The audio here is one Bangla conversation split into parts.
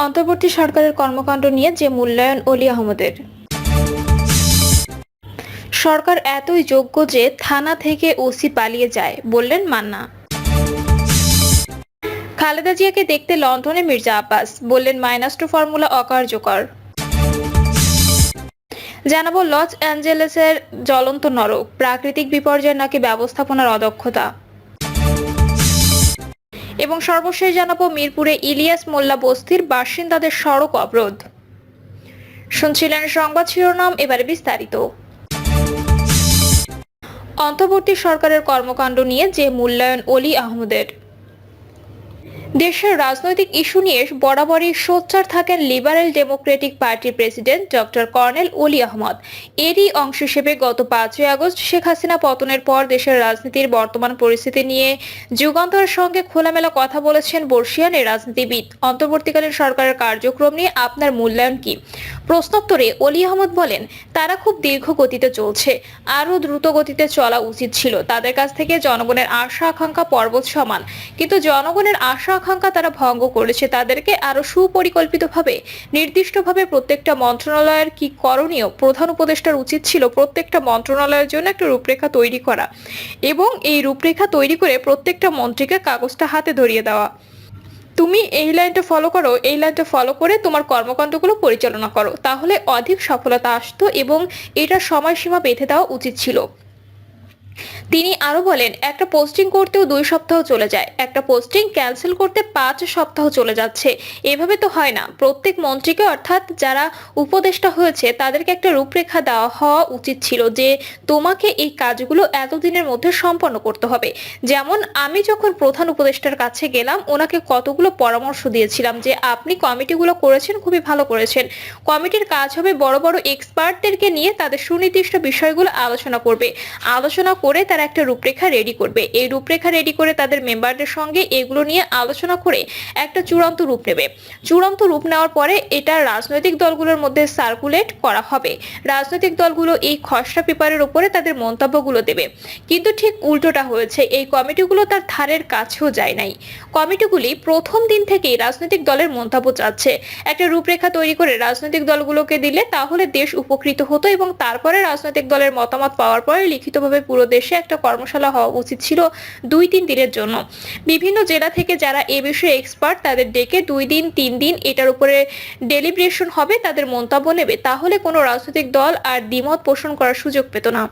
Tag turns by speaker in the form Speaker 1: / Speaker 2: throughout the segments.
Speaker 1: অন্তর্বর্তী সরকারের কর্মকাণ্ড নিয়ে যে মূল্যায়ন অলি আহমদের। সরকার এতই যোগ্য যে থানা থেকে ওসি পালিয়ে যায়, বললেন মান্না। খালেদা জিয়াকে দেখতে লন্ডনে মির্জা আব্বাস, বললেন -2 ফর্মুলা অকার্যকর। জানাবো লস অ্যাঞ্জেলেসের জ্বলন্ত নরক, প্রাকৃতিক বিপর্যয় নাকি ব্যবস্থাপনার অদক্ষতা। এবং সর্বশেষ জানাবো মিরপুরে ইলিয়াস মোল্লা বস্তির বাসিন্দাদের সড়ক অবরোধ। শুনছিলেন সংবাদ শিরোনাম, এবারে বিস্তারিত। অন্তর্বর্তী সরকারের কর্মকাণ্ড নিয়ে যে মূল্যায়ন অলি আহমদের। দেশের রাজনৈতিক ইস্যু নিয়ে বরাবরই সোচ্চার থাকেন লিবারেল ডেমোক্রেটিক পার্টির প্রেসিডেন্ট ডক্টর কর্নেল অলি আহমদ। এরই অংশ হিসেবে গত 5ই আগস্ট শেখ হাসিনা পতনের পর দেশের রাজনীতির বর্তমান পরিস্থিতি নিয়ে যুগান্তরের সঙ্গে খোলামেলা কথা বলেছেন বর্ষিয়ান এই রাজনীতিবিদ। অন্তর্বর্তীকালীন সরকারের কার্যক্রম নিয়ে আপনার মূল্যায়ন কি? প্রশ্নোত্তরে অলি আহমদ বলেন, তারা খুব দীর্ঘ গতিতে চলছে, আরও দ্রুত গতিতে চলা উচিত ছিল। তাদের কাছ থেকে জনগণের আশা আকাঙ্ক্ষা পর্বত সমান, কিন্তু জনগণের আশা আকাঙ্ক্ষা তারা ভঙ্গ করেছে। তাদেরকে আরো সুপরিকল্পিতভাবে নির্দিষ্টভাবে প্রত্যেকটা মন্ত্রণালয়ের কি করণীয়, প্রধান উপদেষ্টার উচিত ছিল প্রত্যেকটা মন্ত্রণালয়ের জন্য একটা রূপরেখা তৈরি করা এবং এই রূপরেখা তৈরি করে প্রত্যেকটা মন্ত্রীকে কাগজটা হাতে ধরিয়ে দেওয়া। তুমি এই লাইনটা ফলো করো, এই লাইনটা ফলো করে তোমার কর্মকাণ্ডগুলো পরিচালনা করো, তাহলে অধিক সফলতা আসতো এবং এটার সময়সীমা বেঁধে দেওয়া উচিত ছিল। তিনি আরো বলেন, একটা পোস্টিং করতেও 2 সপ্তাহ চলে যায়, একটা পোস্টিং ক্যান্সেল করতে 5 সপ্তাহ চলে যাচ্ছে। এভাবে তো হয় না। প্রত্যেক মন্ত্রীকে, অর্থাৎ যারা উপদেষ্টা হয়েছে, তাদেরকে একটা রূপরেখা দেওয়া হওয়া উচিত ছিল যে তোমাকে এই কাজগুলো এতদিনের মধ্যে সম্পন্ন করতে হবে। যেমন আমি যখন প্রধান উপদেষ্টার কাছে গেলাম, ওনাকে কতগুলো পরামর্শ দিয়েছিলাম যে আপনি কমিটিগুলো করেছেন, খুবই ভালো করেছেন। কমিটির কাজ হবে বড় বড় এক্সপার্টদেরকে নিয়ে তাদের সুনির্দিষ্ট বিষয়গুলো আলোচনা করবে, আলোচনা করে তারা একটা রূপরেখা রেডি করবে। এই রূপরেখা রেডি করে তাদের মেম্বারদের সঙ্গে এগুলো নিয়ে আলোচনা করে একটা চূড়ান্ত রূপ নেবে। চূড়ান্ত রূপ নেওয়ার পরে এটা রাজনৈতিক দলগুলোর মধ্যে সার্কুলেট করা হবে। রাজনৈতিক দলগুলো এই খসড়া পেপারের উপরে তাদের মন্তব্যগুলো দেবে। কিন্তু ঠিক উল্টোটা হয়েছে, এই কমিটিগুলো তার ধারের কাছেও যায় নাই। কমিটিগুলি প্রথম দিন থেকেই রাজনৈতিক দলের মন্তব্য চাচ্ছে। একটা রূপরেখা তৈরি করে রাজনৈতিক দলগুলোকে দিলে তাহলে দেশ উপকৃত হতো এবং তারপরে রাজনৈতিক দলের মতামত পাওয়ার পরে লিখিতভাবে পুরো দেশে একটা কর্মশালা হওয়া উচিত ছিল 2-3 দিনের জন্য। বিভিন্ন জেলা থেকে যারা এ বিষয়ে এক্সপার্ট, তাদের ডেকে 2 দিন 3 দিন এটার উপরে ডেলিব্রেশন হবে, তাদের মন্তব্য নেবে। তাহলে কোনো রাজনৈতিক দল আর দ্বিমত পোষণ করার সুযোগ পেত না।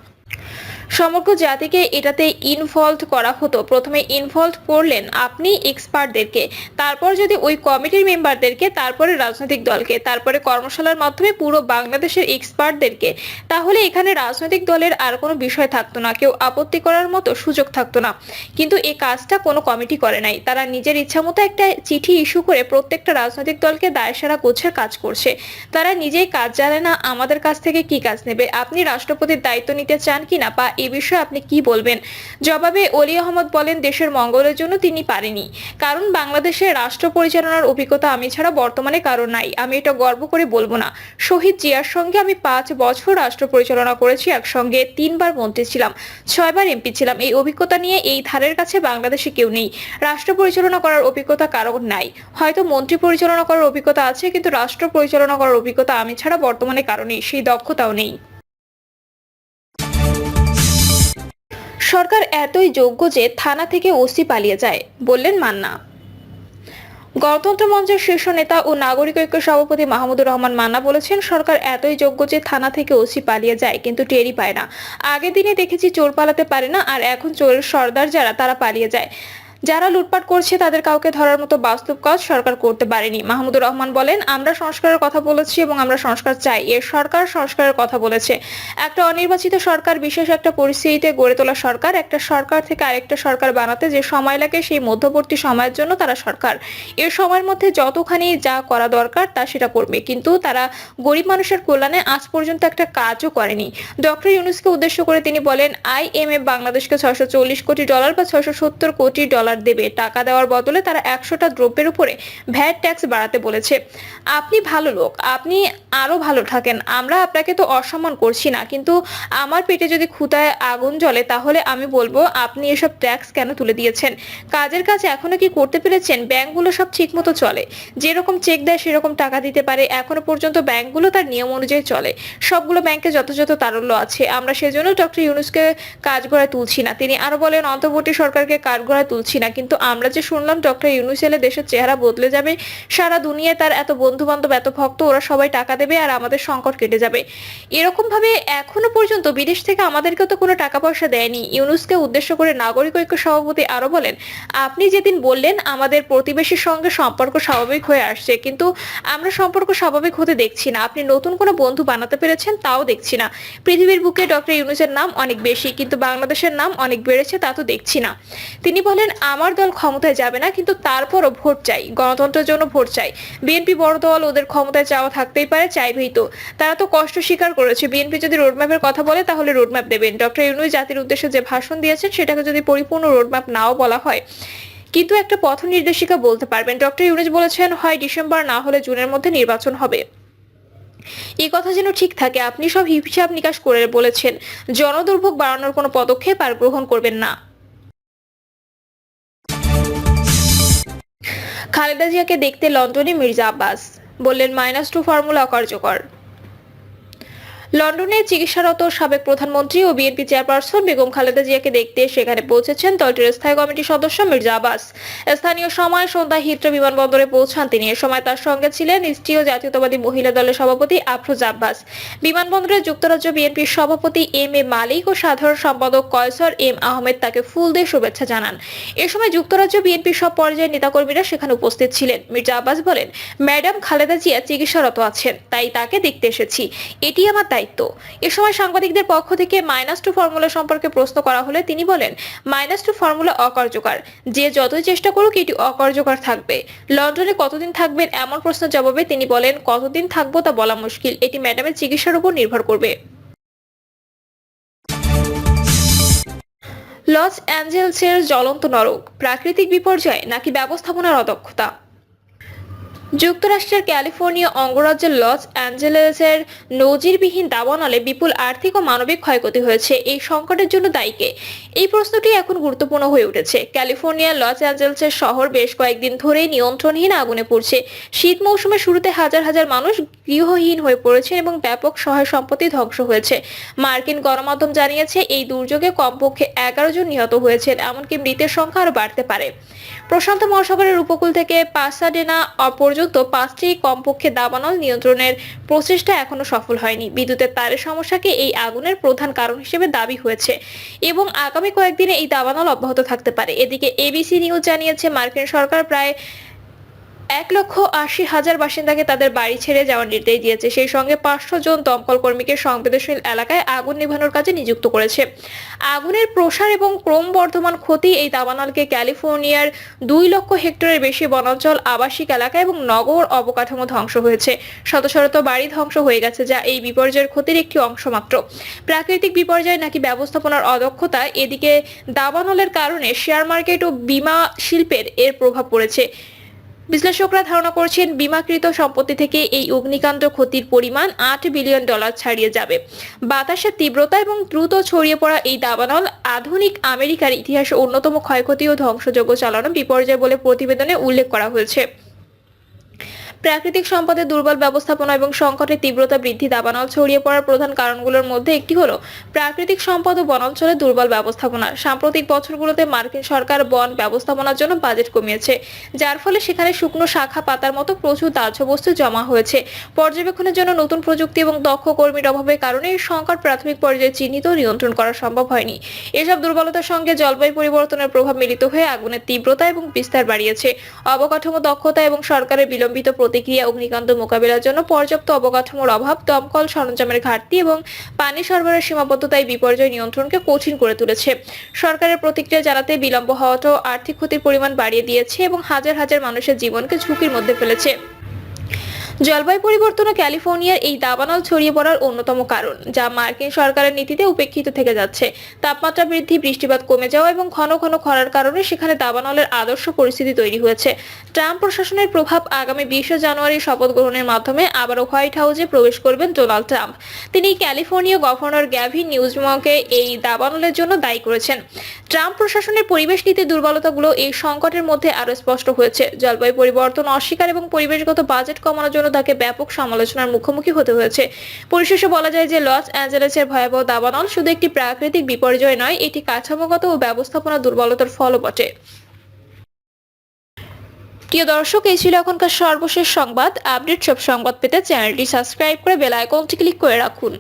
Speaker 1: সমগ্র জাতিকে এটাতে ইনভলভ করা হতো। প্রথমে ইনভলভ করলেন আপনি এক্সপার্টদেরকে, তারপর যদি ওই কমিটির মেম্বারদেরকে, তারপরে রাজনৈতিক দলকে, তারপরে কর্মশালার মাধ্যমে পুরো বাংলাদেশের এক্সপার্টদেরকে, তাহলে এখানে রাজনৈতিক দলের আর কোনো বিষয় থাকতো না, কেউ আপত্তি করার মতো সুযোগ থাকতো না। কিন্তু এই কাজটা কোনো কমিটি করে নাই। তারা নিজের ইচ্ছা মতো একটা চিঠি ইস্যু করে প্রত্যেকটা রাজনৈতিক দলকে দায়সারা গোছের কাজ করছে। তারা নিজেই কাজ জানে না, আমাদের কাছ থেকে কি কাজ নেবে? আপনি রাষ্ট্রপতির দায়িত্ব নিতে চান কিনা বা এ বিষয়ে আপনি কি বলবেন? জবাবে অলি আহমদ বলেন, দেশের মঙ্গলের জন্য তিনি পারেনি, কারণ বাংলাদেশের রাষ্ট্র পরিচালনার অভিজ্ঞতা আমি ছাড়া বর্তমানে কারো নাই। আমি এটা গর্ব করে বলবো না। শহীদ জিয়ার সঙ্গে আমি 5 বছর রাষ্ট্র পরিচালনা করেছি, একসঙ্গে 3 বার মন্ত্রী ছিলাম, 6 বার এমপি ছিলাম। এই অভিজ্ঞতা নিয়ে এই ধারের কাছে বাংলাদেশে কেউ নেই। রাষ্ট্র পরিচালনা করার অভিজ্ঞতা কারো নাই। হয়তো মন্ত্রী পরিচালনা করার অভিজ্ঞতা আছে, কিন্তু রাষ্ট্র পরিচালনা করার অভিজ্ঞতা আমি ছাড়া বর্তমানে কারো নেই, সেই দক্ষতাও নেই। সরকার এতই যোগ্য যে থানা থেকে ওসি পালিয়ে যায়, বললেন মান্না। গণতন্ত্র মঞ্চের শীর্ষ নেতা ও নাগরিক ঐক্য সভাপতি মাহমুদুর রহমান মান্না বলেছেন, সরকার এতই যোগ্য যে থানা থেকে ওসি পালিয়ে যায় কিন্তু টেরই পায় না। আগের দিনে দেখেছি চোর পালাতে পারে না, আর এখন চোরের সর্দার যারা, তারা পালিয়ে যায়। যারা লুটপাট করছে তাদের কাউকে ধরার মতো বাস্তব কাজ সরকার করতে পারেনি। মাহমুদুর রহমান বলেন, আমরা সংস্কারের কথা বলেছি এবং আমরা সংস্কার চাই। এর সরকার সংস্কারের কথা বলেছে। একটা অনির্বাচিত সরকার, বিশেষ একটা পরিস্থিতিতে গড়ে তোলা সরকার, একটা সরকার থেকে আরেকটা সরকার বানাতে যে সময় লাগে, সেই মধ্যবর্তী সময়ের জন্য তারা সরকার। এর সময়ের মধ্যে যতখানি যা করা দরকার তা সেটা করবে, কিন্তু তারা গরিব মানুষের কল্যাণে আজ পর্যন্ত একটা কাজও করেনি। ডক্টর ইউনূসকে উদ্দেশ্য করে তিনি বলেন, IMF বাংলাদেশকে $640 কোটি বা $670 কোটি ডলার দেবে, টাকা দেওয়ার বদলে তারা 100টা দ্রব্যের উপরে ভ্যাট ট্যাক্স বাড়াতে বলেছে। আপনি ভালো লোক, আপনি আরো ভালো থাকেন, আমরা আপনাকে তো অসম্মান করছি না, কিন্তু আমার পেটে যদি ক্ষুধায় আগুন জ্বলে তাহলে আমি বলবো আপনি এসব ট্যাক্স কেন তুলে দিয়েছেন। কাজের কাজ এখনো কি করতে পেরেছেন? ব্যাংকগুলো সব ঠিক মতো চলে, যেরকম চেক দেয় সেরকম টাকা দিতে পারে, এখনো পর্যন্ত ব্যাংকগুলো তার নিয়ম অনুযায়ী চলে, সবগুলো ব্যাংকে যথাযথ তারল্য আছে। আমরা সেজন্য ডক্টর ইউনূসকে কাঠগড়ায় তুলছি না। তিনি আরো বলেন, অন্তর্বর্তী সরকারকে কাঠগড়ায় তুলছি না, কিন্তু আমরা যে শুনলাম ডক্টর ইউনূস এলে দেশের চেহারা বদলে যাবে, সারা দুনিয়ায় তার এত বন্ধু বান্ধব, এত ভক্ত, ওরা সবাই টাকা দেবে আর আমাদের সংকট কেটে যাবে। এরকম ভাবে এখনো পর্যন্ত বিদেশ থেকে আমাদেরকেও তো কোনো টাকা পয়সা দেয়নি। ইউনূসকে উদ্দেশ্য করে নাগরিক ঐক্য সভাপতি আরো বলেন, আপনি যেদিন বললেন আমাদের প্রতিবেশীর সঙ্গে সম্পর্ক স্বাভাবিক হয়ে আসছে, কিন্তু আমরা সম্পর্ক স্বাভাবিক হতে দেখছি না। আপনি নতুন কোনো বন্ধু বানাতে পেরেছেন তাও দেখছি না। পৃথিবীর বুকে ডক্টর ইউনূসের নাম অনেক বেশি, কিন্তু বাংলাদেশের নাম অনেক বেড়েছে তা তো দেখছি না। তিনি বলেন, আমার দল ক্ষমতায় যাবে না, কিন্তু তারপরও ভোট চাই, গণতন্ত্রের জন্য ভোট চাই। বিএনপি বড় দল, ওদের ক্ষমতায় চাওয়া থাকতেই পারে, চাইবেই তো। তারা তো কষ্ট স্বীকার করেছে। বিএনপি যদি রোডম্যাপের কথা বলে তাহলে রোডম্যাপ দেবেন। ডক্টর ইউনূস জাতির উদ্দেশ্যে যে ভাষণ দিয়েছেন সেটাকে যদি পরিপূর্ণ রোডম্যাপ নাও বলা হয়, কিন্তু একটা পথ নির্দেশিকা বলতে পারবেন। ডক্টর ইউনূস বলেছেন, হয় ডিসেম্বর না হলে জুনের মধ্যে নির্বাচন হবে। এই কথা যেন ঠিক থাকে। আপনি সব হিসাব নিকাশ করে বলেছেন, জনদুর্ভোগ বাড়ানোর কোনো পদক্ষেপ আর গ্রহণ করবেন না। খালেদা জিয়াকে দেখতে লন্ডনে মির্জা আব্বাস, বললেন -2 ফর্মুলা অকার্যকর। লন্ডনে চিকিৎসারত সাবেক প্রধানমন্ত্রী ও বিএনপি চেয়ারপারসন বেগম খালেদা জিয়াকে দেখতে সেখানে পৌঁছেছেন দলটির স্থায়ী কমিটির সদস্য মির্জা আব্বাস। স্থানীয় সময় সন্ধ্যায় হিথ্রো বিমানবন্দরে পৌঁছান তিনি। এ সময় তার সঙ্গে ছিলেন রাষ্ট্রীয় জাতীয়তাবাদী মহিলা দলের সভাপতি আফরোজা আব্বাস। বিমানবন্দরে যুক্তরাজ্য বিএনপির সভাপতি এম এ মালিক ও সাধারণ সম্পাদক কয়সর এম আহমেদ তাকে ফুল দিয়ে শুভেচ্ছা জানান। এ সময় যুক্তরাজ্য বিএনপির সব পর্যায়ের নেতাকর্মীরা সেখানে উপস্থিত ছিলেন। মির্জা আব্বাস বলেন, ম্যাডাম খালেদা জিয়া চিকিৎসারত আছেন, তাই তাকে দেখতে এসেছি, এটি আমার দায়িত্ব। এ সময় সাংবাদিকদের পক্ষ থেকে -2 ফর্মুলা সম্পর্কে প্রশ্ন করা হলে তিনি বলেন, -2 ফর্মুলা অকার্যকর, যে যতই চেষ্টা করুক এটি অকার্যকর থাকবে। লন্ডনে কতদিন থাকবেন এমন প্রশ্নের জবাবে তিনি বলেন, কতদিন থাকবো তা বলা মুশকিল, এটি ম্যাডামের চিকিৎসার উপর নির্ভর করবে। লস অ্যাঞ্জেলসের জ্বলন্ত নরক, প্রাকৃতিক বিপর্যয় নাকি ব্যবস্থাপনার অদক্ষতা? যুক্তরাষ্ট্রের ক্যালিফোর্নিয়া অঙ্গরাজ্যের লস অ্যাঞ্জেলেসের নজিরবিহীন দাবানলে বিপুল আর্থিক ও মানবিক ক্ষয়ক্ষতি হয়েছে। এই সংকটের জন্য দায়ী কে? এই প্রশ্নটি এখন গুরুত্বপূর্ণ হয়ে উঠেছে। ক্যালিফোর্নিয়ার লস অ্যাঞ্জেলেসের শহর বেশ কয়েকদিন ধরেই নিয়ন্ত্রণহীন আগুনে পুড়ছে। শীত মৌসুমের শুরুতে হাজার হাজার মানুষ গৃহহীন হয়ে পড়েছে এবং ব্যাপক সহায় সম্পত্তি ধ্বংস হয়েছে। মার্কিন গণমাধ্যম জানিয়েছে, এই দুর্যোগে কমপক্ষে 11 জন নিহত হয়েছেন, এমনকি মৃতের সংখ্যা আরো বাড়তে পারে। প্রশান্ত মহাসাগরের উপকূল থেকে পাসাডেনা পর্যন্ত 5টি কমপক্ষে দাবানল নিয়ন্ত্রণের প্রচেষ্টা এখনো সফল হয়নি। বিদ্যুতের তারের সমস্যাকে এই আগুনের প্রধান কারণ হিসেবে দাবি হয়েছে এবং আগামী কয়েকদিনে এই দাবানল অব্যাহত থাকতে পারে। এদিকে এবিসি নিউজ জানিয়েছে, মার্কিন সরকার প্রায় 1,80,000 বাসিন্দাকে তাদের বাড়ি ছেড়ে যাওয়ার নির্দেশ দিয়েছে। সেই সঙ্গে 500 জন দমকল কর্মীকে সংবেদনশীল এলাকায় আগুন নিভানোর কাজে নিযুক্ত করেছে। আগুনের প্রসার এবং ক্রমবর্ধমান ক্ষতি এই দাবানলকে ক্যালিফোর্নিয়ার 2 লক্ষ হেক্টরের বেশি বনাঞ্চল, আবাসিক এলাকা এবং নগর অবকাঠামো ধ্বংস হয়েছে। শত শত বাড়ি ধ্বংস হয়ে গেছে, যা এই বিপর্যয়ের ক্ষতির একটি অংশ মাত্র। প্রাকৃতিক বিপর্যয় নাকি ব্যবস্থাপনার অদক্ষতা? এদিকে দাবানলের কারণে শেয়ার মার্কেট ও বীমা শিল্পের এর প্রভাব পড়েছে। বিশ্লেষকরা ধারণা করছেন, বীমাকৃত সম্পত্তি থেকে এই অগ্নিকাণ্ড ক্ষতির পরিমাণ $8 বিলিয়ন ছাড়িয়ে যাবে। বাতাসের তীব্রতা এবং দ্রুত ছড়িয়ে পড়া এই দাবানল আধুনিক আমেরিকার ইতিহাসে অন্যতম ক্ষয়ক্ষতি ও ধ্বংসযজ্ঞ চালানো বিপর্যয় বলে প্রতিবেদনে উল্লেখ করা হয়েছে। প্রাকৃতিক সম্পদের দুর্বল ব্যবস্থাপনা এবং সংকটের তীব্রতা বৃদ্ধি দাবানল ছড়িয়ে পড়ার প্রধান কারণগুলোর মধ্যে একটি হলো প্রাকৃতিক সম্পদ ও বনাঞ্চলের দুর্বল ব্যবস্থাপনা। সাম্প্রতিক বছরগুলোতে মার্কিন সরকার বন ব্যবস্থাপনার জন্য বাজেট কমিয়েছে, যার ফলে সেখানে শুকনো শাখা পাতার মতো প্রচুর দাহ্য বস্তু জমা হয়েছে। পর্যবেক্ষণের জন্য নতুন প্রযুক্তি এবং দক্ষ কর্মীর অভাবের কারণে এই সংকট প্রাথমিক পর্যায়ে চিহ্নিত ও নিয়ন্ত্রণ করা সম্ভব হয়নি। এসব দুর্বলতার সঙ্গে জলবায়ু পরিবর্তনের প্রভাব মিলিত হয়ে আগুনের তীব্রতা এবং বিস্তার বাড়িয়েছে। অবকাঠামো দক্ষতা এবং সরকারের বিলম্বিত প্রতিক্রিয়া, অগ্নিকাণ্ড মোকাবিলার জন্য পর্যাপ্ত অবকাঠামোর অভাব, দমকল সরঞ্জামের ঘাটতি এবং পানি সরবরাহের সীমাবদ্ধতায় বিপর্যয় নিয়ন্ত্রণকে কঠিন করে তুলেছে। সরকারের প্রতিক্রিয়া জানাতে বিলম্ব হওয়াটাও আর্থিক ক্ষতির পরিমাণ বাড়িয়ে দিয়েছে এবং হাজার হাজার মানুষের জীবনকে ঝুঁকির মধ্যে ফেলেছে। জলবায়ু পরিবর্তন ও ক্যালিফোর্নিয়ার এই দাবানল ছড়িয়ে পড়ার অন্যতম কারণ, যা মার্কিন সরকারের নীতিতে উপেক্ষিত থেকে যাচ্ছে। তাপমাত্রা বৃদ্ধি, বৃষ্টিপাত কমে যাওয়া এবং ঘন ঘন খরার কারণে সেখানে দাবানলের আদর্শ পরিস্থিতি তৈরি হয়েছে। ট্রাম্প প্রশাসনের প্রভাব আগামী 20 জানুয়ারি শপথ গ্রহণের মাধ্যমে আবারও হোয়াইট হাউসে প্রবেশ করবেন ডোনাল্ড ট্রাম্প। তিনি ক্যালিফোর্নিয়া গভর্নর গ্যাভিন নিউসমকে এই দাবানলের জন্য দায়ী করেছেন। ট্রাম্প প্রশাসনের পরিবেশ নীতির দুর্বলতাগুলো এই সংকটের মধ্যে আরো স্পষ্ট হয়েছে। জলবায়ু পরিবর্তন অস্বীকার এবং পরিবেশগত বাজেট কমানোর জন্য তাকে ব্যাপক সমালোচনার মুখোমুখি হতে হয়েছে। পরিশেষে বলা যায় যে লস অ্যাঞ্জেলেসের ভয়াবহ দাবানল শুধু একটি প্রাকৃতিক বিপর্যয় নয়, এটি কাঠামোগত ও ব্যবস্থাপনা দুর্বলতার ফলও বটে। প্রিয় দর্শক, এই ছিল এখনকার সর্বশেষ সংবাদ। আপডেট সব সংবাদ পেতে চ্যানেলটি সাবস্ক্রাইব করে বেল আইকনটি ক্লিক করে রাখুন।